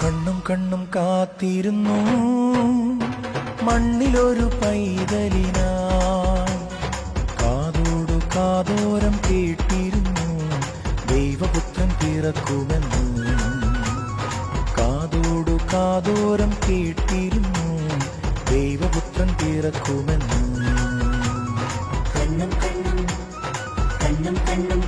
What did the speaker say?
കണ്ണും കണ്ണും കാത്തിരുന്നു മണ്ണിലൊരു പൈതലിനായി. കാതോടു കാതോരം കേട്ടിരുന്നു ദൈവപുത്രൻ പിറക്കുമെന്ന്. കാതോടു കാതോരം കേട്ടിരുന്നു ദൈവപുത്രൻ പിറക്കുമെന്ന്. കണ്ണും കണ്ണും കണ്ണും കണ്ണും